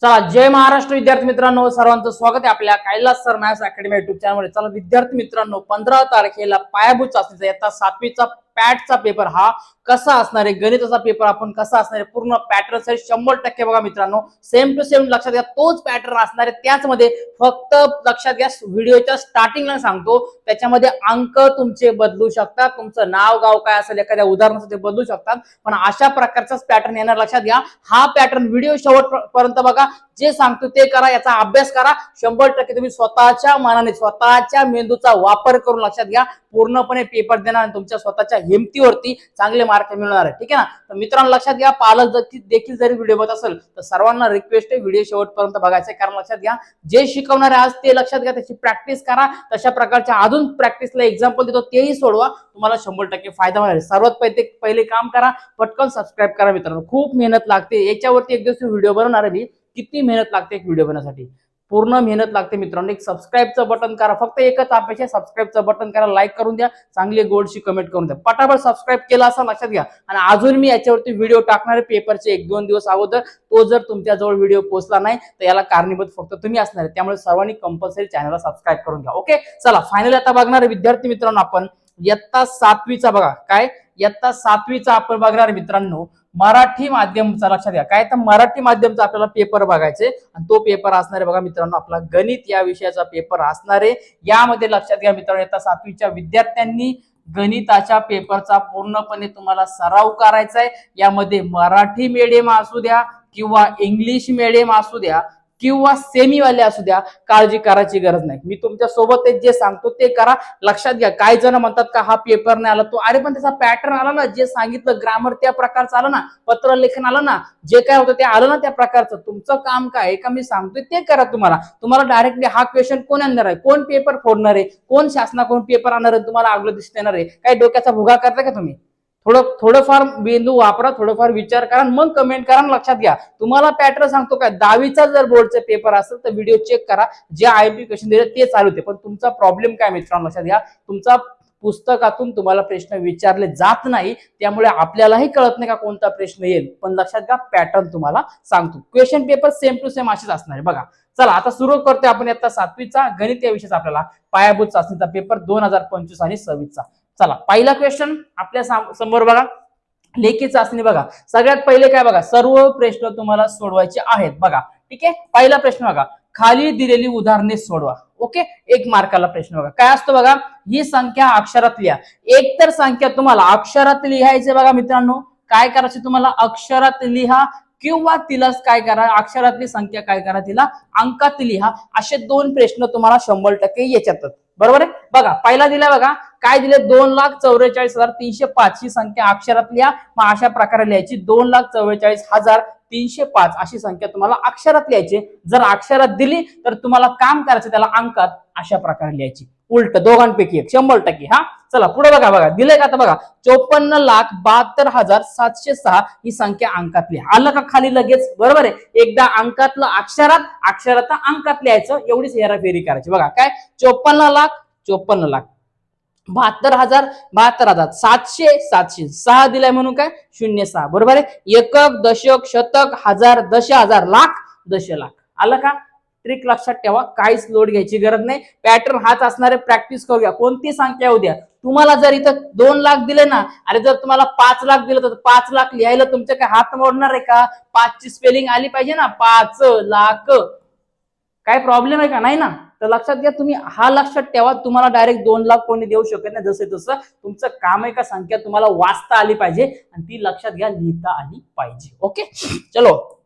चला, जय महाराष्ट्र विद्यार्थी मित्रांनो, सर्वांचं स्वागत आहे आपल्या Kailas sir maths academy YouTube चॅनलमध्ये। चला विद्यार्थी मित्रांनो, 15 तारखेला पायाभूत चाचणीचा इयत्ता 7वीचा पॅटचा पेपर हा कसा असणार आहे, गणिताचा पेपर आपण कसा असणार आहे, पूर्ण पॅटर्न सहित 100% बघा मित्रांनो, सेम टू सेम लक्षात घ्या, तोच पॅटर्न असणार आहे। त्याचमध्ये फक्त लक्षात घ्या, व्हिडिओच्या स्टार्टिंगला सांगतो, त्याच्यामध्ये अंक तुमचे बदलू शकतात, तुमचं नाव गाव काय असेल एखाद्या उदाहरणाचं ते बदलू शकतात, पण अशा प्रकारचाच पॅटर्न येणार, लक्षात घ्या। हा पॅटर्न व्हिडिओ शेवटपर्यंत बघा, जे सांगतो ते करा, याचा अभ्यास करा। 100% तुम्ही स्वतःच्या मनाने स्वतःच्या मेंदूचा वापर करून लक्षात घ्या, पूर्णपणे पेपर देणार आणि तुमच्या स्वतःच्या हिमतीवरती चांगले मार्क मिळणार आहे, ठीक आहे ना। तर मित्रांनो लक्षात घ्या, पालक देखील जरी व्हिडिओ बघत असेल तर सर्वांना रिक्वेस्ट आहे व्हिडिओ शेवटपर्यंत बघायचा, कारण लक्षात घ्या, जे शिकवणार आहे आज ते लक्षात घ्या, त्याची प्रॅक्टिस करा। तशा प्रकारच्या अजून प्रॅक्टिसला एक्झाम्पल देतो, तेही सोडवा, तुम्हाला 100% फायदा होणार आहे। सर्वात पहिले काम करा, पटकन सबस्क्राईब करा मित्रांनो, खूप मेहनत लागते याच्यावरती। एक दिवस व्हिडिओ बनवणार आहे मी, किती मेहनत लागते एक व्हिडिओ बनवण्यासाठी, पूर्ण मेहनत लागते मित्रांनो। एक सबस्क्राईबचं बटन करा, फक्त एकच अपेक्षा, सबस्क्राईबचं बटन करा, लाईक करून द्या, चांगली गोडशी कमेंट करून द्या, पटापट सबस्क्राईब केला असं लक्षात घ्या। आणि अजून मी याच्यावरती व्हिडिओ टाकणार आहे पेपरचे 1-2 दिवस अगोदर, तो जर तुमच्या जवळ व्हिडिओ पोहोचला नाही तर याला कारणीभूत फक्त तुम्ही असणार आहे, त्यामुळे सर्वांनी कंपल्सरी चॅनलला सबस्क्राईब करून घ्या, ओके। चला फायनली आता बघणार विद्यार्थी मित्रांनो, आपण इयत्ता 7वीचा बघा, काय इयत्ता 7वीचा आपण बघणार मित्रांनो, मराठी माध्यमचा, लक्षात घ्या, काय तर मराठी माध्यमचा आपल्याला पेपर बघायचे, आणि तो पेपर असणार आहे बघा मित्रांनो, आपला गणित या विषयाचा पेपर असणार आहे। यामध्ये लक्षात घ्या मित्रांनो, इयत्ता 7वीच्या विद्यार्थ्यांनी गणिताच्या पेपरचा पूर्णपणे तुम्हाला सराव करायचा आहे। यामध्ये मराठी मीडियम असू द्या किंवा इंग्लिश मीडियम असू द्या किंवा सेमीवाले असू द्या, काळजी करायची गरज नाही, मी तुमच्या सोबत जे सांगतो ते करा। लक्षात घ्या, काही जण म्हणतात का हा पेपर नाही आला, तो अरे पण त्याचा पॅटर्न आला ना, जे सांगितलं ग्रामर त्या प्रकारचं आलं ना, पत्र लेखन आलं ना, जे काय होतं ते आलं ना त्या प्रकारचं। तुमचं काम काय का मी सांगतोय ते करा। तुम्हाला डायरेक्टली हा क्वेश्चन कोण आणणार आहे, कोण पेपर फोडणार आहे, कोण शासनाकडून पेपर आणणार आहे, तुम्हाला अगोदर दिसत येणार आहे, काही डोक्याचा भुगा करता का तुम्ही? थोडंफार मेंदू वापरा, थोडंफार विचार करा, मग कमेंट करा। लक्षात घ्या, तुम्हाला पॅटर्न सांगतो काय, 10वीचा जर बोर्डचा पेपर असेल तर व्हिडिओ चेक करा, जे आयएमपी क्वेश्चन दिले ते चालू होते, पण तुमचा प्रॉब्लेम काय मित्रांनो, लक्षात घ्या, तुमचा पुस्तकातून तुम्हाला प्रश्न विचारले जात नाही, त्यामुळे आपल्यालाही कळत नाही का कोणता प्रश्न येईल, पण लक्षात घ्या पॅटर्न तुम्हाला सांगतो, question paper same to same असेच असणार आहे बघा। चला आता सुरू करतोय आपण इयत्ता 7वीचा गणित या विषयाचा आपल्याला पायाभूत चाचणीचा पेपर 2025 आणि 26चा। चला पहिला क्वेश्चन आपल्या समोर बघा, लेखी चाचणी बघा। सगळ्यात पहिले काय बघा, सर्व प्रश्न तुम्हाला सोडवायचे आहेत बघा, ठीक आहे। पहिला प्रश्न बघा, खाली दिलेली उदाहरणे सोडवा, ओके। 1 मार्काला प्रश्न बघा, काय असतो बघा, ही संख्या अक्षरात लिहा। एक तर संख्या तुम्हाला अक्षरात लिहायचे बघा मित्रांनो, काय करायचे तुम्हाला, अक्षरात लिहा किंवा तिलाच काय करा, अक्षरातली संख्या काय करा, तिला अंकात लिहा। असे 2 प्रश्न तुम्हाला 100% येतात, बरोबर आहे। बघा पहिला दिला बघा, काय दिले, 2,44,305 ही संख्या अक्षरात लिहा। मग अशा प्रकारे लिहायची, 2,44,305 अशी संख्या तुम्हाला अक्षरात लिहायची। जर अक्षरात दिली तर तुम्हाला काम करायचं त्याला अंकात अशा प्रकारे लिहायची, उलट दोघांपैकी एक 100%। हा चला पुढे बघा, दिले का, आता बघा 54,72,706 ही संख्या अंकात लिहा। आलं का खाली लगेच, बरोबर आहे। एकदा अंकातलं अक्षरात अंकात लिहायचं, एवढीच हेराफेरी करायची बघा। काय 54 लाख 72,000 700 6 दिलाय म्हणून काय 06, बरोबर आहे। एकक, दशक, शतक, हजार, दशहजार, लाख, दशलाख। आलं का? ट्रिक लक्षात ठेवा, काहीच लोड घ्यायची गरज नाही, पॅटर्न हाच असणार आहे, प्रॅक्टिस करूया। कोणती संख्या येऊ द्या, तुम्हाला जर इथं 2 लाख दिले ना, अरे जर तुम्हाला 5 लाख दिलं तर 5 लाख लिहायला तुमचे काय हात मोडणार आहे का? 5 ची स्पेलिंग आली पाहिजे ना, 5 लाख, काय प्रॉब्लेम आहे का? नाही ना। तर लक्षात घ्या, तुम्ही हा लक्षात ठेवा, तुम्हाला डायरेक्ट 2 लाख कोणी देऊ शकत नाही, जसे तसं तुमचं काम आहे का संख्या तुम्हाला वाचता आली पाहिजे आणि ती लक्षात घ्या लिहिता आली पाहिजे, ओके। चलो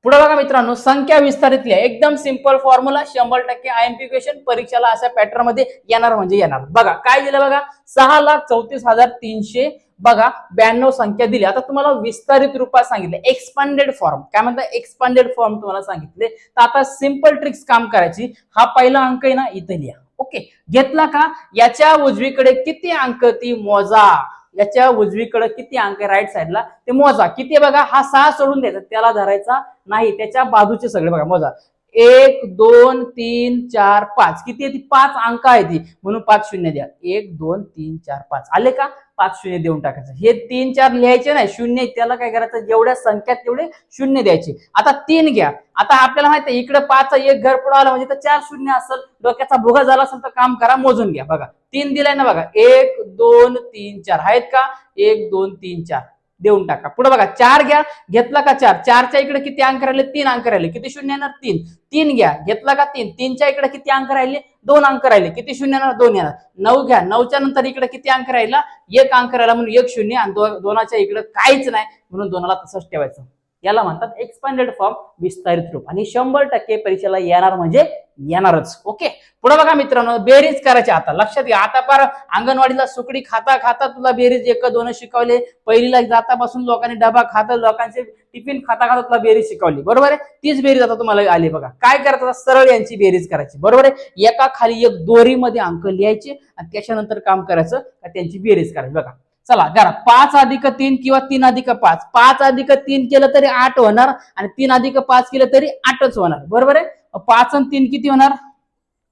पुढे बघा मित्रांनो, संख्या विस्तारित लिहा, एकदम सिंपल फॉर्म्युला, 100% आयएमपी क्वेश्चन परीक्षेला अशा पॅटर्न मध्ये येणार म्हणजे येणार। बघा काय दिलं बघा, 6,34,300 बघा 92 संख्या दिली। आता तुम्हाला विस्तारित रूपात सांगितले, एक्सपांडेड फॉर्म, काय म्हणतात एक्सपांडेड फॉर्म तुम्हाला सांगितले। तर आता सिंपल ट्रिक्स काम करायची, हा पहिला अंक आहे ना इथे लिहा, ओके। घेतला का, याच्या उजवीकडे किती अंक ती मोजा, याच्या उजवीकडे किती अंक आहे राईट साईडला ते मोजा, किती बघा, हा 6 सोडून द्यायचा, त्याला धरायचा नाही, त्याच्या बाजूचे सगळे बघा मोजा। 1 2 3 4 5 किती आहे ती 5 अंक आहे ती म्हणून 5 शून्य द्या 1 2 3 4 5 आले का 5 शून्य देऊन टाकायचं हे 3 4 लिहायचे नाही शून्य त्याला काय करायचं जेवढ्या संख्यात तेवढे शून्य द्यायचे आता 3 घ्या आता आपल्याला माहिती आहे इकडे 5 एक घर पुढे आला म्हणजे तर 4 शून्य असेल डोक्याचा भुगा झाला असेल तर काम करा मोजून घ्या बघा 3 दिलाय ना बघा 1 2 3 4 आहेत का 1 2 3 4 देऊन टाका पुढे बघा 4 घ्या घेतला का 4 4च्या इकडे किती अंक राहिले 3 अंक राहिले किती शून्य येणार 3 3 घ्या घेतला का 3 3च्या इकडे किती अंक राहिले 2 अंक राहिले किती शून्य येणार 2 येणार 9 घ्या 9च्या नंतर इकडे किती अंक राहिला 1 अंक राहिला म्हणून 1 शून्य आणि 2च्या इकडे काहीच नाही म्हणून 2ला तसंच ठेवायचं याला म्हणतात एक्सपांडेड फॉर्म विस्तारित रूप आणि 100% परीक्षेला येणार म्हणजे येणारच ओके पुढे बघा मित्रांनो बेरीज करायची आता लक्षात घ्या आता पार अंगणवाडीला सुकडी खाता खाता तुला बेरीज 1 2 शिकवले पहिलीला जातापासून लोकांनी डबा खाता लोकांचे टिफिन खाता खाता तुला बेरीज शिकवली बरोबर आहे तीच बेरीज आता तुम्हाला आली बघा काय करायचं सरळ यांची बेरीज करायची बरोबर आहे एका खाली एक दोरीमध्ये अंक लिहायचे आणि त्याच्यानंतर काम करायचं त्यांची बेरीज करायची बघा चला करा 5 अधिक 3 किंवा 3 अधिक 5 5 अधिक 3 केलं तरी 8 होणार आणि 3 अधिक 5 केलं तरी 8च होणार बरोबर आहे 5 आणि 3 किती होणार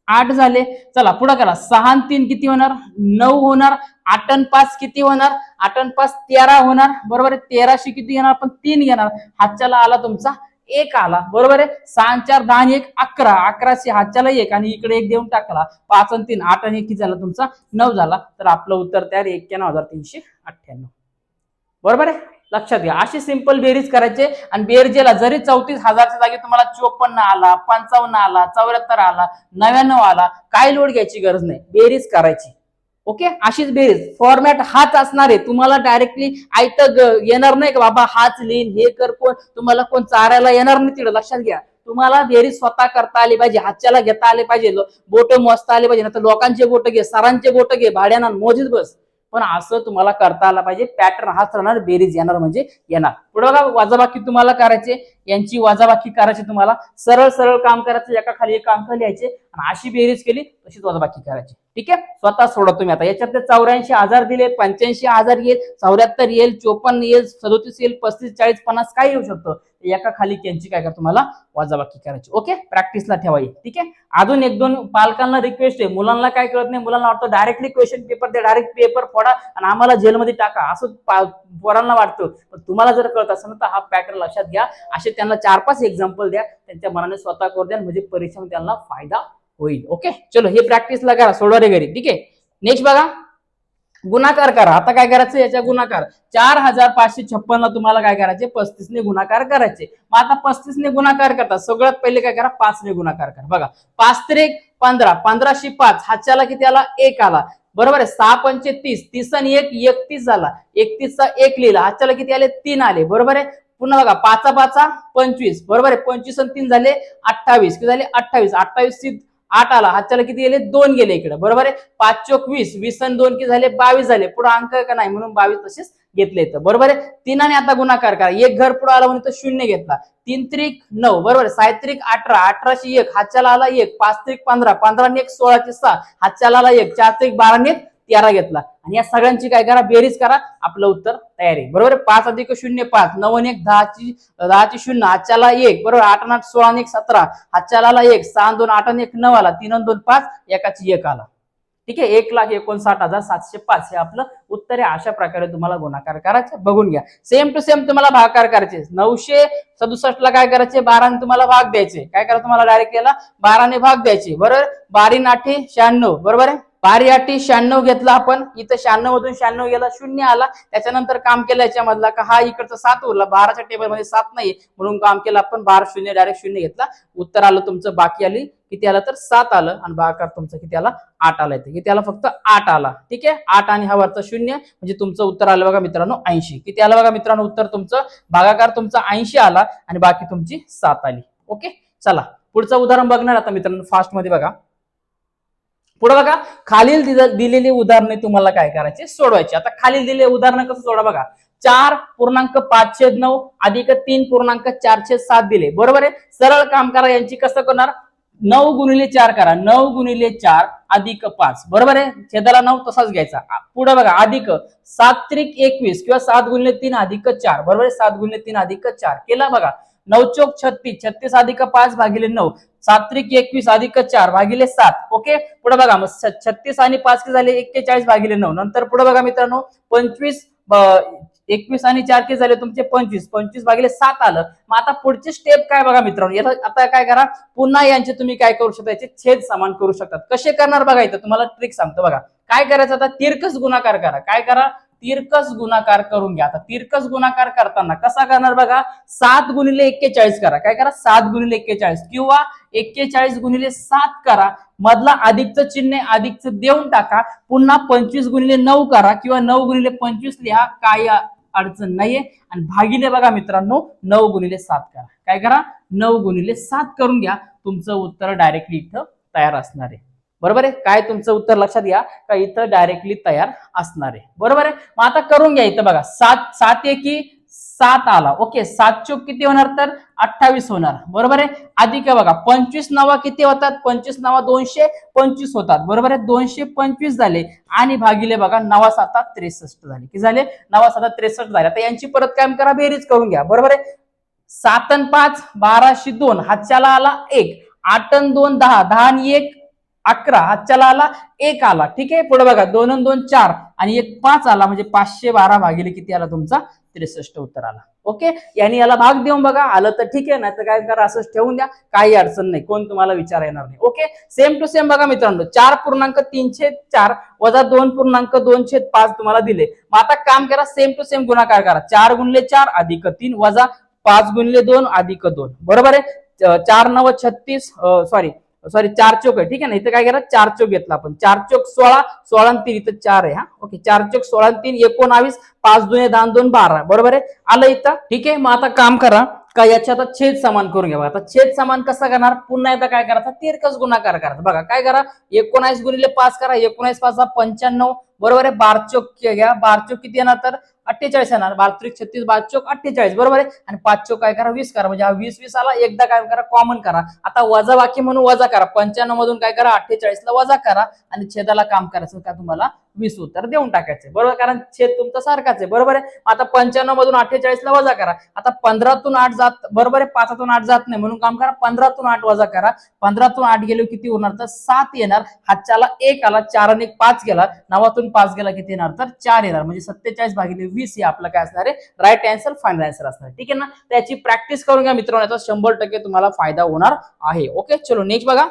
8 झाले चला पुढे करा 6 आणि 3 किती होणार 9 होणार 8 आणि 5 किती होणार 8 आणि 5 13 होणार बरोबर आहे 13शी किती येणार आपण 3 घेणार हातच्याला आला तुमचा 1 आला बरोबर आहे 6 आणि 4 10 आणि 1 11 11शी हातच्याला 1 आणि इकडे 1 देऊन टाकला 5 आणि 3 8 आणि 1 किती झाला तुमचा 9 झाला तर आपलं उत्तर तयार 91,398 बरोबर आहे लक्षात घ्या अशी सिंपल बेरीज करायचे आणि बेरजेला जरी 34,000च्या जागी तुम्हाला 54 आला 55 आला 74 आला 99 आला काय लोड घ्यायची गरज नाही बेरीज करायची ओके अशीच बेरीज फॉर्मॅट हाच असणार आहे तुम्हाला डायरेक्टली आयत येणार नाही का बाबा हाच लिहिन हे कर कोण तुम्हाला कोण चारायला येणार नाही तिकडे लक्षात घ्या तुम्हाला बेरीज स्वतः करता आली पाहिजे हातच्याला घेता आले पाहिजे बोट मोजता आले पाहिजे ना लोकांचे बोट घे सरांचे बोट घे भाड्याना मोजीत बस पण असं तुम्हाला करता आला पाहिजे पॅटर्न हाच राहणार बेरीज येणार म्हणजे येणार पुढे बघा वजाबाकी तुम्हाला करायचे यांची वजाबाकी करायची तुम्हाला सरळ सरळ काम करायचं एका खाली एक अंक लिहायचे आणि अशी बेरीज केली तशीच वजाबाकी करायची ठीक आहे स्वतः सोडा तुम्ही आता याच्यात 84,000 दिले 85,000 येईल 74 येईल 54 येईल 37 येईल 35 40 50 काय येऊ शकतो एका खाली यांची काय करा तुम्हाला वजाबाकी करायची ओके प्रॅक्टिसला ठेवायची ठीक आहे अजून 1-2 पालकांना रिक्वेस्ट आहे मुलांना काय कळत नाही मुलांना वाटतं डायरेक्टली क्वेश्चन पेपर दे डायरेक्ट पेपर फोडा आणि आम्हाला जेलमध्ये टाका असं पोरांना वाटतं पण तुम्हाला जर कळत असेल तर हा पॅटर्न लक्षात घ्या असे त्यांना 4-5 एक्झाम्पल द्या त्यांच्या मनाने स्वतः करू द्या म्हणजे परीक्षेमध्ये त्यांना फायदा होईल ओके चलो हे प्रॅक्टिसला करा सोडवा रे घरी ठीक आहे नेक्स्ट बघा गुणाकार करा आता काय करायचं याच्या गुणाकार 4,556 ला तुम्हाला काय करायचे 35 ने गुणाकार करायचे मग आता 35 ने गुणाकार करता सगळ्यात पहिले काय करा 5 ने गुणाकार करा बघा 5 त्रिक 15 15शी 5 हातच्याला किती आला 1 आला बरोबर आहे 6 पंचे 30 30 आणि 1 31 झाला 31 चा 1 लिहिला हातच्याला किती आले 3 आले बरोबर आहे पुन्हा बघा 5 5 25 बरोबर आहे 25 आणि 3 झाले 28 किती झाले 28 28 8 आला हातच्याला किती गेले 2 गेले इकडे बरोबर आहे 5 चोक 20 20 आणि 2 किती झाले 22 झाले पुढे अंक का नाही म्हणून 22 तसेच घेतले इथं बरोबर आहे 3 आणि आता गुणाकार करा एक घर पुढे आला म्हणून तर 0 घेतला 3 त्रिक 9 बरोबर आहे 7 त्रिक 18 18शी 1 हातच्याला आला 1 5 त्रिक 15 15 आणि 1 16 चे 6 हातच्याला आला 1 4 त्रिक 12 आणि 13 घेतला आणि या सगळ्यांची काय करा बेरीज करा आपलं उत्तर तयार आहे बरोबर 5 अधिक 0 5 9 आणि 1 10 ची 0 हातच्याला 1 बरोबर 8 आणि 8 16 आणि 1 17 हातच्याला आला 1 6 आणि 2 8 आणि 1 9 आला 3 आणि 2 5 एकाची 1 आला ठीक आहे 1,59,705 हे आपलं उत्तर आहे अशा प्रकारे तुम्हाला गुणाकार करायचे बघून घ्या सेम टू सेम तुम्हाला भागाकार करायचे 967 ला काय करायचे 12 ने तुम्हाला भाग द्यायचे काय करा तुम्हाला डायरेक्ट याला 12 ने भाग द्यायचे बरोबर 12 8 96 बरोबर आहे 12 8 96 घेतला आपण इथं 96 मधून 96 गेला 0 आला त्याच्यानंतर काम केलं याच्यामधला का हा इकडचा 7 उरला 12च्या टेबल मध्ये 7 नाही म्हणून काम केलं आपण 12 0 डायरेक्ट 0 घेतला उत्तर आलं तुमचं बाकी आली किती आलं तर 7 आलं आणि भागाकार तुमचं किती आला 8 आला इथे किती आला फक्त 8 आला ठीक आहे 8 आणि हा वरचा 0 म्हणजे तुमचं उत्तर आलं बघा मित्रांनो 80 किती आलं बघा मित्रांनो उत्तर तुमचं भागाकार तुमचा 80 आला आणि बाकी तुमची 7 आली ओके चला पुढचं उदाहरण बघणार आता मित्रांनो फास्ट मध्ये बघा पुढे बघा खालील दिलेली उदाहरणे तुम्हाला काय करायचे सोडवायचे आता खालील दिलेले उदाहरण कसं सोडा बघा 4.5/9 अधिक 3.4/7 दिले बरोबर आहे सरळ काम करा यांची कसं करणार 9 गुणिले 4 करा 9 गुणिले 4 अधिक 5 बरोबर आहे छेदाला 9 तसाच घ्यायचा पुढे बघा अधिक 7 त्रिक 21 किंवा 7 गुणिले 3 अधिक 4 बरोबर आहे 7 गुणिले 3 अधिक 4 केला बघा 9 चोक 36, 36 अधिक 5 भागिले 9, 7 त्रिक 21 अधिक 4 भागिले 7. ओके, पुढे बघा मग 36 आणि 5 के झाले 41 भागिले 9. नंतर पुढे बघा मित्रांनो 25 21 आणि 4 के झाले तुमचे 25, 25 भागिले 7 आलं. मग आता पुढची स्टेप काय बघा मित्रांनो, आता काय करा, पुन्हा यांचे तुम्ही काय करू शकता, याचे छेद समान करू शकतात. कसे करणार बघा, इथं तुम्हाला ट्रिक सांगतो बघा. काय करायचं, आता तिरकस गुणाकार करा. काय करा, तिरकस गुणाकार करून घ्या. आता तिरकस गुणाकार करताना कसा करणार बघा, 7 गुणिले 41 करा. काय करा, 7 गुणिले 41 किंवा 41 गुणिले 7 करा. मधला अधिकचं चिन्ह अधिकचं देऊन टाका. पुन्हा 25 गुणिले 9 करा किंवा 9 गुणिले 25 लिहा, काही अडचण नाहीये. आणि भागिले बघा मित्रांनो 9 गुणिले 7 करा. काय करा, 9 गुणिले 7 करून घ्या. तुमचं उत्तर डायरेक्टली इथं तयार असणार आहे. बरोबर आहे, काय तुमचं उत्तर लक्षात घ्या का इथं डायरेक्टली तयार असणार आहे. बरोबर आहे, मग आता करून घ्या. इथं बघा 7 एकी 7 आला. ओके, 7 चोक किती होणार, तर 28 होणार. बरोबर आहे, अधिक बघा 25 नवा किती होतात, 25 नवा 225 होतात. बरोबर आहे, 225 झाले. आणि भागिले बघा 9 7 63 झाले. किती झाले, 9 7 63 झाले. आता यांची परत काय करा, बेरीज करून घ्या. बरोबर आहे, 7 आणि 5 12 2, हातच्याला आला 1, 8 आणि 2 10, 10 आणि 1 11, हातच्याला आला 1 आला. ठीक आहे, पुढे बघा 2 आणि 2 4 आणि 1 5 आला. म्हणजे 512 भागिले किती आला तुमचा, 63 उत्तर आला. ओके, यांनी याला भाग देऊन बघा, आलं तर ठीक आहे, नाही तर काय करा, असंच ठेवून द्या, काही अडचण नाही, कोण तुम्हाला विचार येणार नाही. ओके, सेम टू सेम बघा मित्रांनो, 4.3/4 वजा 2.2/5 तुम्हाला दिले. मग आता काम करा, सेम टू सेम गुणाकार करा. 4 गुणिले 4 अधिक 3 वजा 5 गुणिले 2 अधिक 2. बरोबर आहे, 4 9 36, सॉरी 4 चोक आहे. ठीक आहे ना, इथं काय करा, 4 चोक घेतला आपण. 4 चोक 16, 16 आणि 3 इथं 4 आहे. हा, ओके, 4 चोक 16 आणि 3 19, 5 2 10 2 12. बरोबर आहे, आलं इथं. ठीक आहे, मग आता काम करा का याच्या आता छेद समान करून घ्या. आता छेद समान कसा करणार, पुन्हा एकदा काय करायचं, तिरकस गुणाकार करायचा. बघा काय करा, 19 गुणिले 5 करा. 19 5 95. बरोबर आहे, 12 चोक घ्या. 12 चोक किती येणार, तर 48 येणार. 12 त्रिक 36, 12 चोक 48. बरोबर आहे, आणि 5 चोक काय करा, 20 करा. म्हणजे हा 20 20 आला. एकदा काय करा, कॉमन करा. आता वजा बाकी म्हणून वजा करा. 95 मधून काय करा, 48 ला वजा करा. आणि छेदाला काम करायचं का, तुम्हाला 20 उत्तर देऊन टाकायचे. बरोबर, कारण छेद तुमचा सारखाच आहे. बरोबर आहे, आता 95 मधून 48 ला वजा करा. आता 15तून 8 जात, बरोबर आहे, 5तून 8 जात नाही, म्हणून काम करा, 15तून 8 वजा करा. 15तून 8 गेलो किती होणार, तर 7 येणार. हातच्याला 1 आला. 4 आणि 1 5 गेला. 9तून 5 गेला किती येणार, तर 4 येणार. म्हणजे 47 भागिले 20 हे आपलं काय असणार आहे, राईट आन्सर, फायनल आन्सर असणार. ठीक आहे ना, त्याची प्रॅक्टिस करून घ्या मित्रांनो, याचा 100% तुम्हाला फायदा होणार आहे. ओके, चलो नेक्स्ट बघा.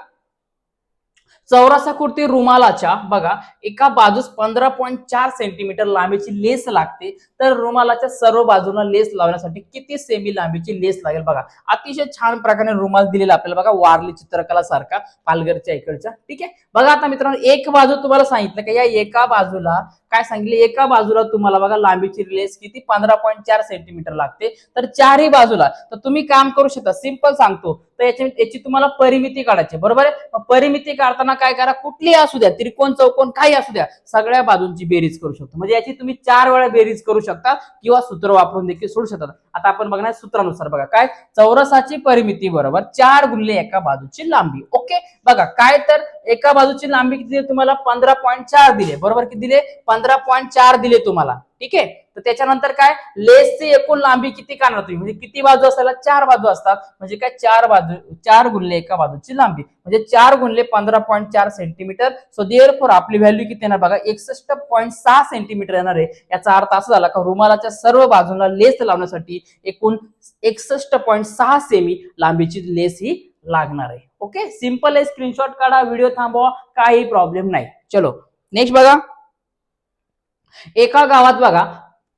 चौरसाकृती रुमालाच्या बघा एका बाजूस 15.4 सेंटीमीटर लांबीची लेस लागते, तर रुमालाच्या सर्व बाजूंना लेस लावण्यासाठी किती सेमी लांबीची लेस लागेल. बघा अतिशय छान प्रकारे रुमाल दिलेला आपल्याला, बघा वारली चित्रकला सारखा पालघरच्या इकडच्या. ठीक आहे, बघा आता मित्रांनो, एक बाजू तुम्हाला सांगितलं की या एका बाजूला काय सांगितले, एका बाजूला तुम्हाला बघा लांबीची लेस किती 15.4 सेंटीमीटर लागते, तर चारही बाजूला. तर तुम्ही काम करू शकता, सिंपल सांगतो, तर याची तुम्हाला परिमिती काढायची. बरोबर आहे, परिमिती काढताना काय करा, कुठलीही असू द्या, त्रिकोण चौकोन काही असू द्या, सगळ्या बाजूंची बेरीज करू शकतो. म्हणजे याची तुम्ही 4 वेळा बेरीज करू शकता किंवा सूत्र वापरून देखील सोडू शकता. आता आपण बघणार सूत्रानुसार, बघा काय, चौरसाची परिमिती बरोबर 4 गुणिले एका बाजूची लांबी. ओके, बघा काय, तर एका बाजूची लांबी किती तुम्हाला 15.4 दिले. बरोबर, किती दिले, 15.4 दिले तुम्हाला. ठीक आहे, तर त्याच्यानंतर काय, लेसची एकूण लांबी किती काढणार तुम्ही, म्हणजे किती बाजू असायला, 4 बाजू असतात. म्हणजे काय, 4 बाजू, 4 गुणिले एका बाजूची लांबी म्हणजे 4 गुणिले 15.4 सेंटीमीटर. सो देअरफॉर आपली व्हॅल्यू किती येणार बघा, 61.6 सेंटीमीटर येणार आहे. याचा अर्थ असा झाला का रुमालाच्या सर्व बाजूला लेस लावण्यासाठी एकूण 61.6 सेमी लांबीची लेस ही लागणार आहे. ओके, सिंपल आहे, स्क्रीनशॉट काढा, व्हिडिओ थांबवा, काही प्रॉब्लेम नाही. चलो नेक्स्ट बघा. एका गावात बघा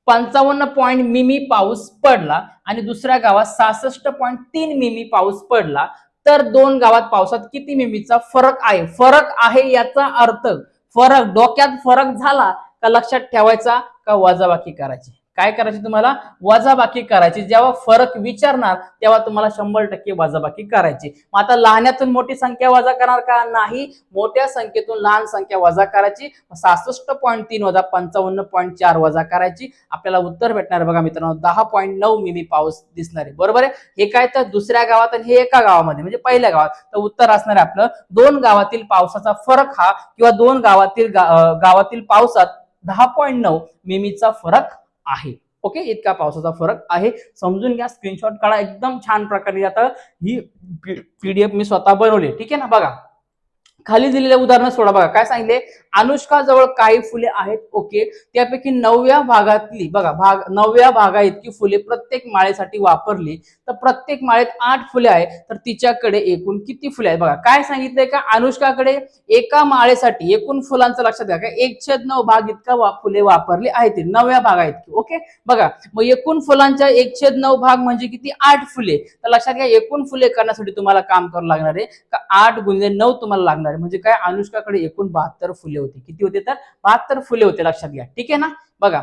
55 मिमी पाऊस पडला आणि दुसऱ्या गावात 66.3 मिमी पाऊस पडला, तर दोन गावात पावसात किती मिमीचा फरक आहे. फरक आहे याचा अर्थ, फरक डोक्यात फरक झाला का लक्षात ठेवायचा का वजाबाकी करायची. काय करायची तुम्हाला, वजाबाकी करायची. जेव्हा फरक विचारणार तेव्हा तुम्हाला 100% वजाबाकी करायची. मग आता लहान्यातून मोठी संख्या वजा करणार का, नाही, मोठ्या संख्येतून लहान संख्या वजा करायची. 66.3 वजा 55.4 वजा करायची. आपल्याला उत्तर भेटणार बघा मित्रांनो 10.9 मिमी पाऊस दिसणार आहे. बरोबर आहे, हे काय, तर दुसऱ्या गावात आणि हे एका गावामध्ये म्हणजे पहिल्या गावात. तर उत्तर असणार आहे आपलं, दोन गावातील पावसाचा फरक हा किंवा दोन गावातील पावसात 10.9 मिमीचा फरक आहे. ओके, इतका पावसाचा फरक आहे, समजून घ्या. स्क्रीनशॉट काढा, एकदम छान प्रकारे आता ही पीडीएफ मी स्वतः बनवली, ठीक आहे ना. बघा खाली दिलेले उदाहरण सोडा. बघा काय सांगितले, अनुष्का जवळ काही फुले आहेत, ओके, त्यापैकी 9व्या भागातली बघा 9व्या भागा इतकी फुले प्रत्येक माळेसाठी वापरली, तर प्रत्येक माळेत 8 फुले आहेत, तर तिच्याकडे एकूण किती फुले आहेत. बघा काय सांगितलंय का, अनुष्काकडे एका माळेसाठी एकूण फुलांचं लक्षात घ्या काय 1/9 भाग इतका फुले वापरली आहेत, 9व्या भागा इतकी, ओके. बघा मग एकूण फुलांच्या 1/9 भाग म्हणजे किती, 8 फुले. तर लक्षात घ्या एकूण फुले करण्यासाठी तुम्हाला काम करावं लागणार आहे का 8 गुणिले 9 तुम्हाला लागणार आहे, म्हणजे काय अनुष्काकडे एकूण 72 फुले होती. किती होते, तर 72 फुले होते, लक्षात घ्या, ठीक आहे ना. बघा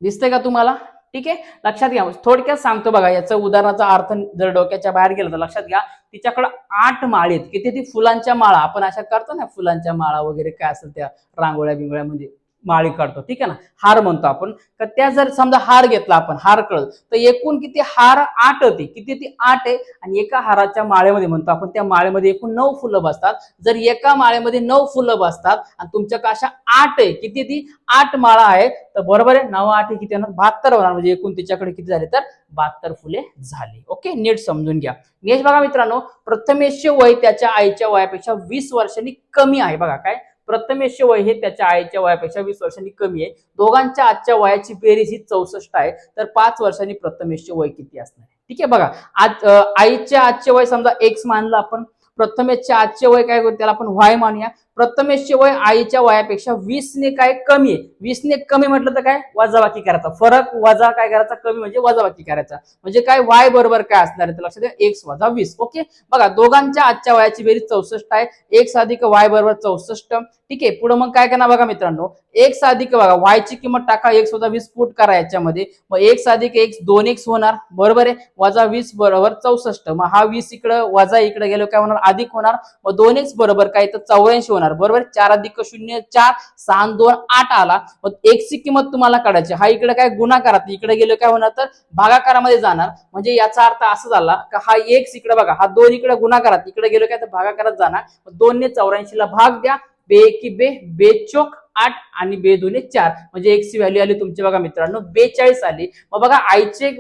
दिसतंय का तुम्हाला, ठीक आहे, लक्षात घ्या. थोडक्यात सांगतो बघा, याचा उदाहरणाचा अर्थ जर डोक्याच्या बाहेर गेला तर लक्षात घ्या, तिच्याकडे 8 माळे आहेत, किती, ती फुलांच्या माळा आपण अशा करतो ना, फुलांच्या माळा वगैरे काय असेल त्या रांगोळ्या बिंगोळ्या म्हणजे माळी काढतो, ठीक आहे ना, हार म्हणतो आपण. तर त्या जर समजा हार घेतला आपण, हार कळत, तर एकूण किती हार 8 होते, किती, ती 8 आहे, आणि एका हाराच्या माळेमध्ये म्हणतो आपण त्या माळेमध्ये एकूण 9 फुलं बसतात. जर एका माळेमध्ये 9 फुलं बसतात आणि तुमच्याकडे अशा 8 आहे, किती, ती 8 माळा आहे, तर बरोबर आहे, 9 8 किती होणार, 72 होणार, म्हणजे एकूण तिच्याकडे किती झाले, तर 72 फुले झाली. ओके, नीट समजून घ्या. नेक्स्ट बघा मित्रांनो, प्रथमेशचे वय त्याच्या आईच्या वयापेक्षा 20 वर्षांनी कमी आहे. बघा काय, प्रथमेशचे वय हे त्याच्या आईच्या वयापेक्षा 20 वर्षांनी कमी आहे. दोघांच्या आजच्या वयाची बेरीज ही 64 आहे, तर 5 वर्षांनी प्रथमेशचे वय किती असणार आहे, ठीक आहे. बघा आज आईच्या आजचे वय समजा एक्स मानलं आपण, प्रथमेशचे आजचे वय काय करू, त्याला आपण वाय मानूया. प्रथमेशचे वय आईच्या वयापेक्षा 20 ने काय कमी आहे, 20 ने कमी म्हटलं तर काय वजाबाकी करायचा, फरक वजा काय करायचा, कमी म्हणजे वजाबाकी करायचा, म्हणजे काय वाय बरोबर काय असणार आहे, तर लक्षात घ्या एक्स वजा 20. ओके, बघा दोघांच्या आजच्या वयाची बेरीज 64 आहे, एक्स अधिक वाय बरोबर 64, ठीक आहे. पुढे मग काय करणार बघा मित्रांनो, एक्स अधिक बघा वाय ची किंमत टाका, एक्स वजा 20 पुट करा याच्यामध्ये, मग एक्स अधिक एक्स 2x होणार, बरोबर आहे, वजा 20 बरोबर 64, मग हा 20 इकडे वजा इकडे गेलो काय होणार, अधिक होणार, मग 2x बरोबर काय तर 84 होणार, बरोबर. 4 अधिक 0 4, 6 2 8 आला. मग x ची किंमत तुम्हाला काढायची, हा इकडे काय गुणाकारात इकडे गेलो काय होणार, तर भागाकारामध्ये जाणार, म्हणजे याचा अर्थ असा झाला का हा x इकडे बघा, हा 2 इकडे गुणाकारात इकडे गेलो काय तर भागाकारात जाणार, मग 2 ने 84 ला भाग द्या, बे एकी बे, बे चोक 8 आणि बे दोन्ही 4, म्हणजे एक्स ची व्हॅल्यू आली तुमची बघा मित्रांनो 42 आली. मग बघा आईचे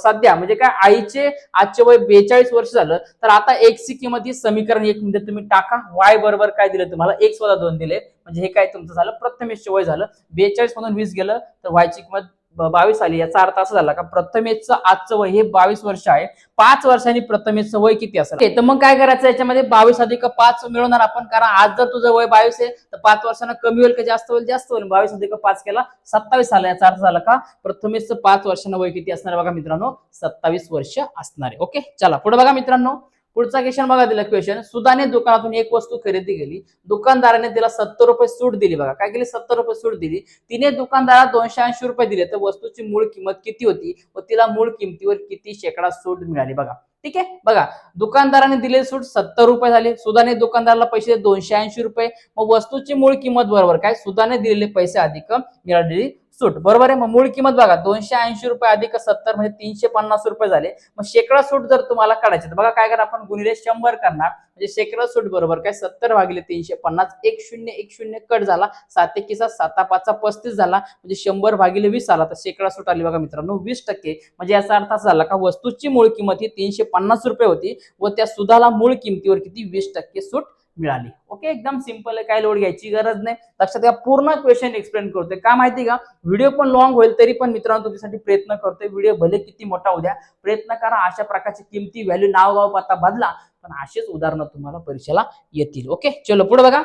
सध्या म्हणजे काय आईचे आजचे वय 42 वर्ष झालं, तर आता एक्स ची किंमत ही समीकरण 1 मध्ये तुम्ही टाका, वाय बरोबर काय दिलं तुम्हाला x वजा 2 दिले, म्हणजे हे काय तुमचं झालं प्रथमेशचे वय झालं. 42 मधून 20 गेलं तर वाय ची किंमत 22 आली. याचा अर्थ असा झाला का प्रथमेशचं आजचं वय हे 22 वर्ष आहे, 5 वर्षांनी प्रथमेशचं वय किती असेल, तर मग काय करायचं याच्यामध्ये 22 अधिक 5 मिळवणार आपण, कारण आज जर तुझं वय 22 आहे तर 5 वर्षांना कमी होईल का जास्त होईल, जास्त होईल. 22 अधिक 5 केला 27 आला. याचा अर्थ झाला का प्रथमेशचं 5 वर्षांना वय किती असणार बघा मित्रांनो, 27 वर्ष असणार आहे. ओके, चला पुढे बघा मित्रांनो, पुढचा क्वेश्चन बघा, दिला क्वेश्चन, सुधाने दुकानातून एक वस्तू खरेदी केली, दुकानदाराने तिला 70 रुपये सूट दिली. बघा काय केली, 70 रुपये सूट दिली, तिने दुकानदाराला 280 रुपये दिले, तर वस्तूची मूळ किंमत किती होती व तिला मूळ किमतीवर किती शेकडा सूट मिळाली. बघा ठीक आहे, बघा दुकानदाराने दिलेली सूट 70 रुपये झाली, सुधाने दुकानदाराला पैसे 280 रुपये, मग वस्तूची मूळ किंमत बरोबर काय सुधाने दिलेले पैसे अधिक मिळालेली सूट, बरोबर आहे. मग मूळ किंमत बघा 280 रुपये अधिक 70 म्हणजे 350 रुपये झाले. मग शेकडा सूट जर तुम्हाला काढायचे तर बघा काय करा, आपण गुणिले 100 करणार, म्हणजे शेकडा सूट बरोबर काय 70 भागिले 350, 1010 कट झाला, 7 1 7 5 35 झाला, म्हणजे 100 भागिले 20 आला, तर शेकडा सूट आली बघा मित्रांनो 20%. म्हणजे याचा अर्थ असा झाला का वस्तूची मूळ किंमत ही 350 रुपये होती व त्या सुधाला मूळ किमतीवर किती 20% सूट मिळाली. ओके, एकदम सिंपल आहे, काय लोड घ्यायची गरज नाही. लक्षात घ्या, पूर्ण क्वेश्चन एक्सप्लेन करतोय का माहिती का, व्हिडिओ पण लॉंग होईल तरी पण मित्रांनो तुमच्यासाठी प्रयत्न करतोय, व्हिडिओ भले किती मोठा होऊ द्या, प्रयत्न करा अशा प्रकारची किमती व्हॅल्यू नाव गाव पत्ता बदला, पण असेच उदाहरणं तुम्हाला परीक्षेला येतील. ओके, चलो पुढे बघा,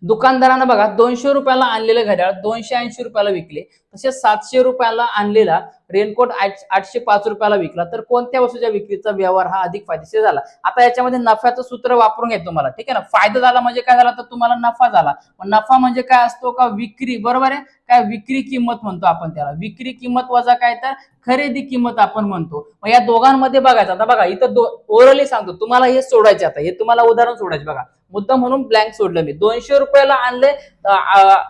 दुकानदारानं बघा 200 रुपयाला आणलेलं घड्याळ 280 रुपयाला विकले, तसेच 700 रुपयाला आणलेला रेनकोट 805 रुपयाला विकला, तर कोणत्या वस्तूच्या विक्रीचा व्यवहार हा अधिक फायदेशीर झाला. आता याच्यामध्ये नफ्याचं सूत्र वापरून घ्या तुम्हाला, ठीक आहे ना. फायदा झाला म्हणजे काय झाला, तर तुम्हाला नफा झाला. नफा म्हणजे काय असतो का विक्री, बरोबर आहे, काय विक्री किंमत म्हणतो आपण त्याला, विक्री किंमत वजा काय तर खरेदी किंमत आपण म्हणतो. मग या दोघांमध्ये बघायचं, आता बघा इथं ओरली सांगतो तुम्हाला, हे सोडायचे, आता हे तुम्हाला उदाहरण सोडायचे बघा. मुद्दाम म्हणून ब्लँक सोडलं मी. 200 रुपयाला आणले,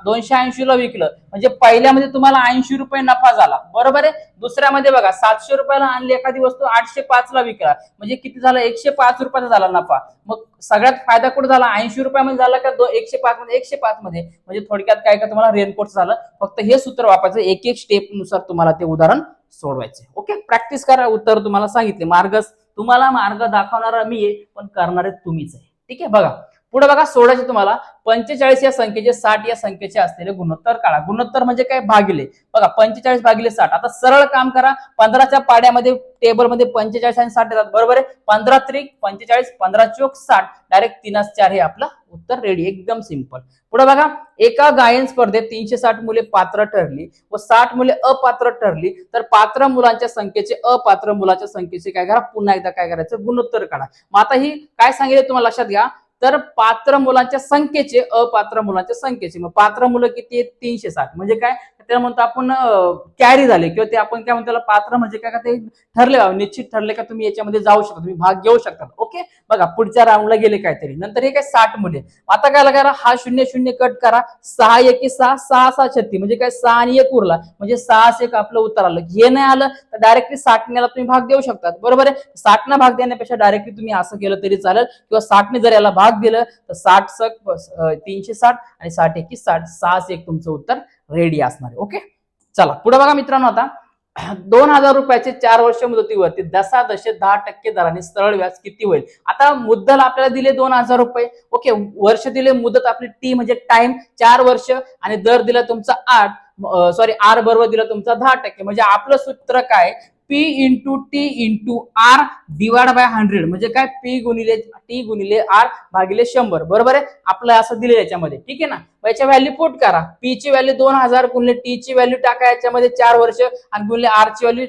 280 ला विकलं, म्हणजे पहिल्यामध्ये तुम्हाला 80 रुपये नफा झाला, बरोबर आहे. दुसऱ्यामध्ये बघा 700 रुपयाला आणली एखादी वस्तू, 805 ला विकला, म्हणजे किती झाला, 105 रुपयाचा झाला नफा. मग सगळ्यात फायदा कुठे झाला, 80 रुपयामध्ये झाला का 105 मध्ये, 105 मध्ये. म्हणजे थोडक्यात काय का तुम्हाला रेनकोट झालं. फक्त हे सूत्र वापरायचं, एक एक स्टेप नुसार तुम्हाला ते उदाहरण सोडवायचे. ओके, प्रॅक्टिस करा. उत्तर तुम्हाला सांगितले, तुम्हाला मार्ग दाखवणारा मी आहे, पण करणारे तुम्हीच आहे. ठीक आहे, बघा पुढे बघा, सोडायचे तुम्हाला 45 या संख्येचे 60 या संख्येचे असलेले गुणोत्तर काढा. गुणोत्तर म्हणजे काय, भागिले. बघा 45 भागिले 60. आता सरळ काम करा, 15च्या पाड्यामध्ये टेबलमध्ये 45 आणि 60 येतात, बरोबर आहे. 15 त्रिक 45, 15 चोक 60, डायरेक्ट 3 4 हे आपलं उत्तर रेडी, एकदम सिंपल. पुढे बघा, एका गायन स्पर्धेत 360 मुले पात्र ठरली व 60 मुले अपात्र ठरली, तर पात्र मुलांच्या संख्येचे अपात्र मुलांच्या संख्येचे काय करा, पुन्हा एकदा काय करायचं, गुणोत्तर काढा. मग आता ही काय सांगितले तुम्हाला लक्षात घ्या, तर पात्र मुलांच्या संख्येचे अपात्र मुलांच्या संख्येचे. मग पात्र मुलं किती आहेत, 360, म्हणजे काय त्याला म्हणतो आपण कॅरी झाले, किंवा ते आपण काय म्हणतो त्याला, पात्र म्हणजे काय का, ते ठरले, निश्चित ठरले का तुम्ही याच्यामध्ये जाऊ शकता, तुम्ही भाग घेऊ शकता. ओके, बघा पुढच्या राऊंडला गेले काहीतरी. नंतर हे काय 60 मुले. आता काय करा, हा 0 0 कट करा, 6 1 6, 6 6 36, म्हणजे काय 6 आणि 1 उरला, म्हणजे 6 1 आपलं उत्तर आलं. हे नाही आलं तर डायरेक्टली 60 ने तुम्ही भाग देऊ शकतात, बरोबर आहे. 60 ना भाग देण्यापेक्षा डायरेक्टली तुम्ही असं केलं तरी चालेल, किंवा 60 ने जर याला भाग दिलं तर 60 360 आणि 60 1 60, 6 1 तुमचं उत्तर रेडी असणार आहे. ओके, चला पुढे बघा मित्रांनो, आता 2000 रुपयाचे 4 वर्ष मुदतीवरती 10% दराने सरळ व्याज किती होईल. आता मुद्दल आपल्याला दिले 2000 रुपये. ओके, वर्ष दिले, मुदत आपली टी म्हणजे टाइम 4 वर्ष, आणि दर दिला तुमचा आर बरोबर दिला तुमचा 10%. म्हणजे आपलं सूत्र काय, P into T into R divide by 100, म्हणजे काय, P गुणिले टी गुणिले आर भागिले 100, बरोबर आहे. आपलं असं दिले याच्यामध्ये, ठीक आहे ना. याच्या व्हॅल्यू पुट करा. P ची व्हॅल्यू 2000 गुणिले टी ची व्हॅल्यू टाका याच्यामध्ये 4 वर्ष, आणि गुणिले आर ची व्हॅल्यू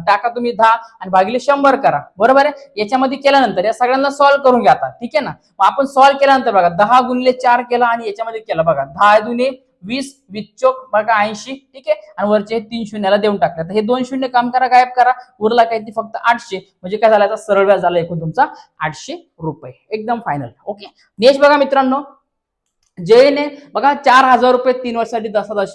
टाका तुम्ही 10, आणि भागिले 100 करा, बरोबर आहे. याच्यामध्ये केल्यानंतर या सगळ्यांना सॉल्व्ह करून घ्या, ठीक आहे ना. मग आपण सॉल्व्ह केल्यानंतर बघा 10 गुणिले 4 केला, आणि याच्यामध्ये केला बघा 10 दुने 20, 20 चोक बघा 80, ठीक आहे. आणि वरचे 3 शून्याला देऊन टाकले. तर हे 2 शून्य काम करा, गायब करा, उरला काय ते फक्त 800, म्हणजे काय झालं, सरळ व्याज झाला एकूण तुमचा 800 रुपये, एकदम फायनल. ओके, नेक्स्ट बघा मित्रांनो, जयने बघा 4000 रुपये 3 वर्षासाठी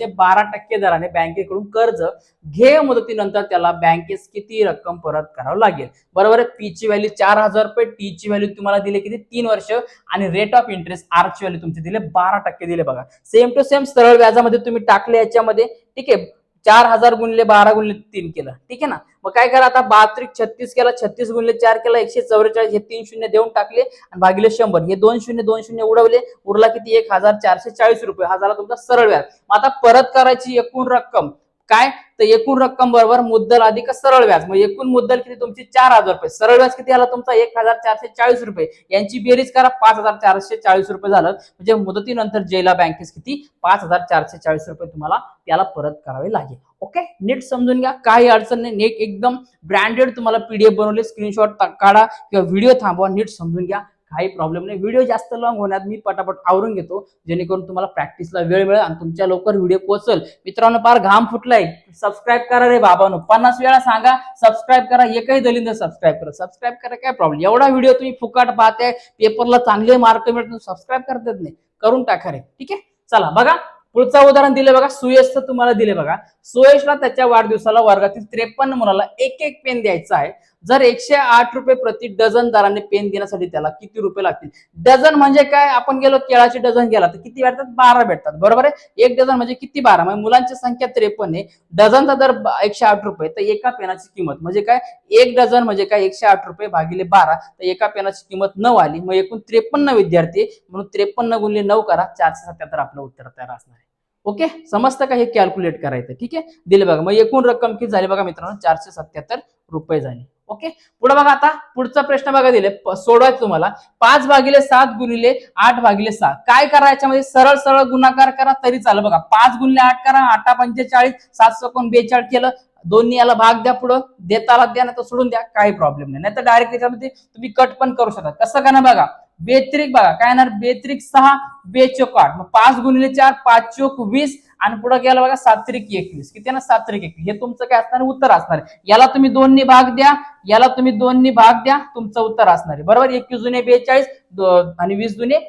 12% दराने बँकेकडून कर्ज घे, मुदतीनंतर त्याला बँकेस किती रक्कम परत करावं लागेल, बरोबर आहे. पी ची व्हॅल्यू 4000 रुपये, टी ची व्हॅल्यू तुम्हाला दिले किती, 3 वर्ष, आणि रेट ऑफ इंटरेस्ट आर ची व्हॅल्यू तुमचे दिले 12% दिले. बघा सेम टू सेम सरळ व्याजामध्ये तुम्ही टाकले याच्यामध्ये, ठीक आहे. 4000 गुणिले 12 गुणिले 3 केलं, ठीक आहे ना. मग काय करा, आता 32 36 केला, 36 गुणिले 4 केला, 144, हे 3 शून्य देऊन टाकले, आणि भागिले 100, हे 2 शून्य उडवले, उरला किती, 1440 रुपये. हा झाला तुमचा सरळ व्याज. आता परत करायची एकूण रक्कम काय, तर एकूण रक्कम बरोबर मुद्दल अधिक सरळ व्याज. मग एकूण मुद्दल किती तुमची 4000 रुपये, सरळ व्याज किती आला तुमचा 1440 रुपये. यांची बेरीज करा, 5440 रुपये झालं. म्हणजे मुदतीनंतर जयला बँकेस किती 5440 रुपये तुम्हाला त्याला परत करावे लागेल. ओके, नीट समजून घ्या, काही अडचण नाही. नीट एकदम ब्रँडेड तुम्हाला पीडीएफ बनवले, स्क्रीनशॉट काढा किंवा व्हिडिओ थांबवा, नीट समजून घ्या, काही प्रॉब्लेम नाही. व्हिडिओ जास्त लॉंग होण्यात मी पटापट आवरून घेतो, जेणेकरून तुम्हाला प्रॅक्टिसला वेळ मिळेल आणि तुमच्या लवकर व्हिडिओ पोहोचल. मित्रांनो, फार घाम फुटलाय, सबस्क्राईब करा रे बाबांनो, 50 वेळा सांगा सबस्क्राईब करा, एकही दलिंद सबस्क्राईब करा, काय प्रॉब्लेम. एवढा व्हिडिओ तुम्ही फुकाट पाहताय, पेपरला चांगले मार्क मिळतात, सबस्क्राईब करतात नाही, करून टाका रे, ठीक आहे. चला बघा, पुढचं उदाहरण दिले बघा, सुयशचं तुम्हाला दिले बघा. सुयशला त्याच्या वाढदिवसाला वर्गातील 53 मुलाला एक एक पेन द्यायचा आहे. जर 108 रुपये प्रति डझन दराने पेन देण्यासाठी त्याला किती रुपये लागतील. डझन म्हणजे काय, आपण गेलो केळाची डझन गेला तर किती भेटतात, 12 भेटतात, बरोबर आहे. एक डझन म्हणजे किती, 12. म्हणजे मुलांची संख्या 53 आहे, डझनचा दर 108 रुपये, तर एका पेनाची किंमत म्हणजे काय, एक डझन म्हणजे काय 108 रुपये भागिले 12, तर एका पेनाची किंमत 9 आली. मग एकूण 53 विद्यार्थी, म्हणून 53 गुणिले 9 करा, 477 आपलं उत्तर तयार असणार आहे. ओके, समजतं का, हे कॅल्क्युलेट करायचं, ठीक आहे. दिले बघा, मग एकूण रक्कम किती झाली बघा मित्रांनो, 477 रुपये झाली. ओके, पुढे बघा, आता पुढचा प्रश्न बघा दिले, सोडवायचं तुम्हाला. 5/7 गुणिले 8/6 काय करा, याच्यामध्ये सरळ सरळ गुणाकार करा तरी चालेल. बघा 5 गुणिले 8 करा, 8 45, 7 42 केलं, दोन्ही याला भाग द्या, पुढं देताला द्या, नाही तर सोडून द्या, काही प्रॉब्लेम नाही. तर डायरेक्ट त्याच्यामध्ये तुम्ही कट पण करू शकता. कसं का ना बघा, बेत्रिक बघा काय येणार, बेत्रिक 6, बेचोक 8, मग 5 गुणिले 4, 5 चोक 20 आणि पुढे गेला बघा 7 त्रिक 21. किती ना 7 त्रिक 21. हे तुमचं काय असणार, उत्तर असणार. याला तुम्ही 2 ने भाग द्या, याला तुम्ही 2 ने भाग द्या, तुमचं उत्तर असणार आहे. बरोबर. 21 दुने 42 आणि 20 दुने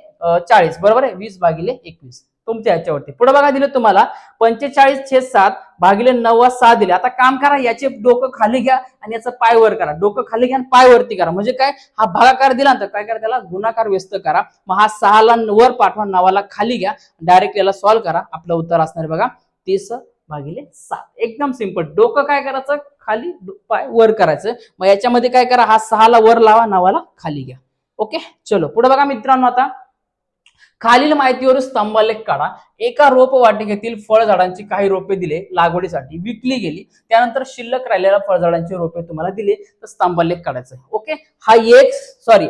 40. बरोबर आहे. 20 भागिले 21 तुमच्या याच्यावरती. पुढे बघा दिलं तुम्हाला 45/7 भागिले 9/6 दिले. आता काम करा, याचे डोकं खाली घ्या आणि याचं पाय वर करा. डोकं खाली घ्या आणि पाय वरती करा. म्हणजे काय, हा भागाकार दिला तर काय करा, त्याला गुणाकार व्यस्त करा. मग हा 6 ला वर पाठवा, 9 ला खाली घ्या, डायरेक्ट याला सॉल्व्ह करा. आपलं उत्तर असणार बघा 30/7. एकदम सिंपल. डोकं काय करायचं, खाली, पाय वर करायचं. मग याच्यामध्ये काय करा, हा 6 ला वर लावा, 9 ला खाली घ्या. ओके, चलो पुढे बघा मित्रांनो. आता खालील माहितीवरून स्तंभालेख काढा. एका रोप वाटिकेतील फळझाडांची काही रोपे दिले लागवडीसाठी, विकली गेली, त्यानंतर शिल्लक राहिलेल्या फळझाडांची रोपे तुम्हाला दिले, तर स्तंभालेख काढायचा. ओके, हा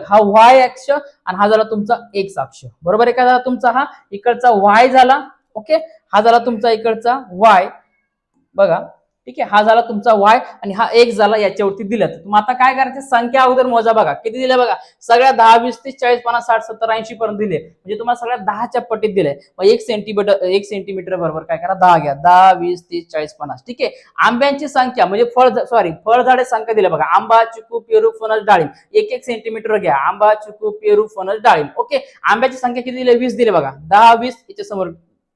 हा वाय अक्ष आणि हा झाला तुमचा एक्स अक्ष. बरोबर आहे का, झाला तुमचा हा इकडचा वाय झाला. ओके, हा झाला तुमचा इकडचा वाय. बघा ठीक आहे, हा झाला तुमचा वाय आणि हा एक झाला याच्यावरती दिलं. मग आता काय करायचं, संख्या अगोदर मोजा. बघा किती दिल्या, बघा सगळ्या 10, 20, 30, 40, 50, 60, 70, 80 पर्यंत दिले. म्हणजे तुम्हाला सगळ्या 10च्या पट्टीत दिले. मग 1 सेंटीमीटर बरोबर काय करा, 10 घ्या. 10, 20, 30, 40, 50. ठीक आहे. आंब्यांची संख्या म्हणजे फळझाडे संख्या दिल्या. बघा आंबा, चिकू, पेरू, फणस, डाळिंब 1-1 सेंटीमीटर घ्या. आंबा, चिकू, पेरू, फणस, डाळिंब. ओके, आंब्याची संख्या किती दिली, 20 दिले. बघा 10, 20 याच्या समोर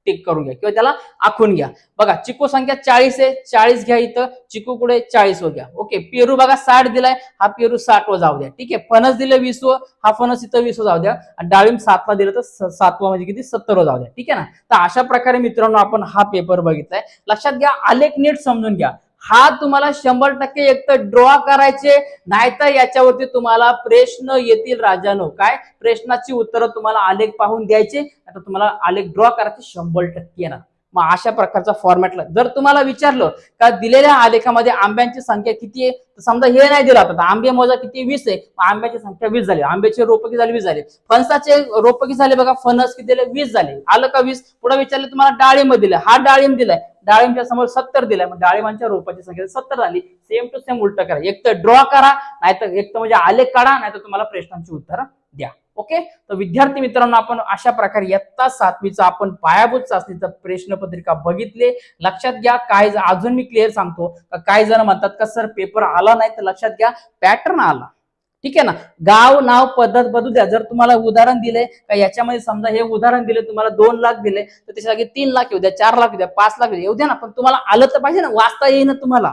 टिक करून घ्या किंवा त्याला आखून घ्या. बघा चिकू संख्या 40 आहे, 40 घ्या इथं, चिकू कुठे 40 वर घ्या. ओके, पेरू बघा 60 दिलाय, हा पेरू 60 वर जाऊ द्या. ठीक आहे, फणस दिले 20 वर, हा फणस इथं 20 वर जाऊ द्या. आणि डाळिंब 7 ला दिलं तर 7 म्हणजे किती, 70 वर जाऊ द्या. ठीक आहे ना. तर अशा प्रकारे मित्रांनो आपण हा पेपर बघितलाय. लक्षात घ्या, आलेख नीट समजून घ्या. हा तुम्हाला 100% एक तर ड्रॉ करायचे, नाहीतर याच्यावरती तुम्हाला प्रश्न येतील राजानो. काय प्रश्नाची उत्तरं तुम्हाला आलेख पाहून द्यायचे, आता तुम्हाला आलेख ड्रॉ करायचे 100% येणार. मग अशा प्रकारचा फॉर्मॅटला जर तुम्हाला विचारलं का दिलेल्या आलेखामध्ये आंब्यांची संख्या किती आहे, तर समजा हे नाही दिलं, आता आंबे मोजा किती, 20 आहे, आंब्याची संख्या 20 झाली. आंब्याचे रोप किती झाले, 20 झाले. फणसाचे रोप किती झाले, बघा फणस किती दिले, 20 झाले. आलं का 20. पुढे विचारले तुम्हाला डाळिंब दिलं, हा डाळिंब दिलाय, डाळिंबच्या समोर 70 दिलाय, मग डाळिंबांच्या रोपाची संख्या 70 झाली. सेम टू सेम उलट करा, एक तर ड्रॉ करा, नाहीतर एक तर म्हणजे आलेख काढा, नाहीतर तुम्हाला प्रश्नांची उत्तरं द्या. ओके, तर विद्यार्थी मित्रांनो आपण अशा प्रकारे इयत्ता 7वीचा आपण पायाभूत चाचणीचा प्रश्नपत्रिका बघितले. लक्षात घ्या, काय अजून मी क्लिअर सांगतो, काही जण म्हणतात का सर पेपर आला नाही, तर लक्षात घ्या पॅटर्न आला. ठीक आहे ना. गाव नाव पद्धत बदलू द्या. जर तुम्हाला उदाहरण दिले का, याच्यामध्ये समजा हे उदाहरण दिले तुम्हाला 2 लाख दिले, तर त्याच्या जागी 3 लाख येऊ द्या, 4 लाख येऊ द्या, 5 लाख येऊ द्या ना, पण तुम्हाला आलं तर पाहिजे ना, वाचता येईल ना तुम्हाला.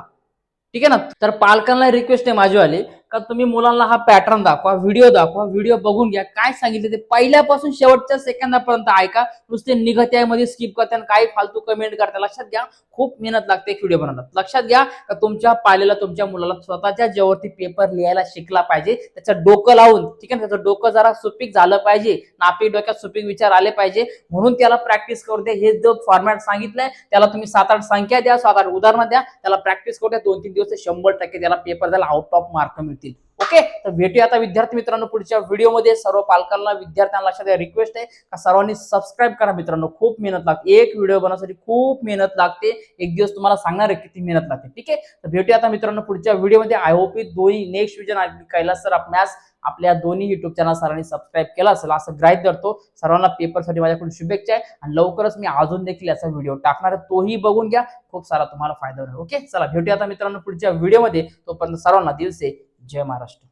ठीक आहे ना. तर पालकांना रिक्वेस्ट आहे माझीवाली का तुम्ही मुलांना हा पॅटर्न दाखवा, व्हिडिओ बघून घ्या, काय सांगितलं ते पहिल्यापासून शेवटच्या सेकंदापर्यंत ऐका. नुसते निघत्यामध्ये स्किप करता आणि काही फालतू कमेंट करता. लक्षात घ्या, खूप मेहनत लागते एक व्हिडिओ बनवण्यात. लक्षात घ्या का तुमच्या पाल्याला, तुमच्या मुलाला स्वतःच्या जेवरती पेपर लिहायला शिकला पाहिजे, त्याचं डोकं लावून. ठीक आहे, त्याचं डोकं जरा सुपीक झालं पाहिजे, नापीक डोक्यात सुपीक विचार आले पाहिजे, म्हणून त्याला प्रॅक्टिस करू द्या. हे जो फॉर्मॅट सांगितलंय त्याला तुम्ही 7-8 संख्या द्या, 7-8 उदाहरणं द्या, त्याला प्रॅक्टिस करू द्या. 2-3 दिवस 100% त्याला पेपर द्यायला आउट ऑफ मार्क मिळतील. ओके, तर भेटूया आता विद्यार्थी मित्रांनो पुढच्या व्हिडिओमध्ये. सर्व पालकांना, विद्यार्थ्यांना लक्षात द्या, रिक्वेस्ट आहे का सर्वांनी सबस्क्राईब करा मित्रांनो. खूप मेहनत लागते, एक व्हिडिओ बनवण्यासाठी खूप मेहनत लागते. एक दिवस तुम्हाला सांगणार आहे किती मेहनत लागते. ठीक आहे, तर भेटूया आता मित्रांनो पुढच्या व्हिडिओमध्ये. आय होप दोन्ही next vision Kailas sir maths आपल्या दोन्ही युट्यूब चॅनल सरांनी सबस्क्राईब केला असेल असं ग्राह्य धरतो. सर्वांना पेपरसाठी माझ्याकडून शुभेच्छा आहे आणि लवकरच मी अजून देखील याचा व्हिडिओ टाकणार आहे, तोही बघून घ्या, खूप सारा तुम्हाला फायदा होईल. ओके, चला भेटूया आता मित्रांनो पुढच्या व्हिडिओमध्ये. तोपर्यंत सर्वांना दिल से जय महाराष्ट्र.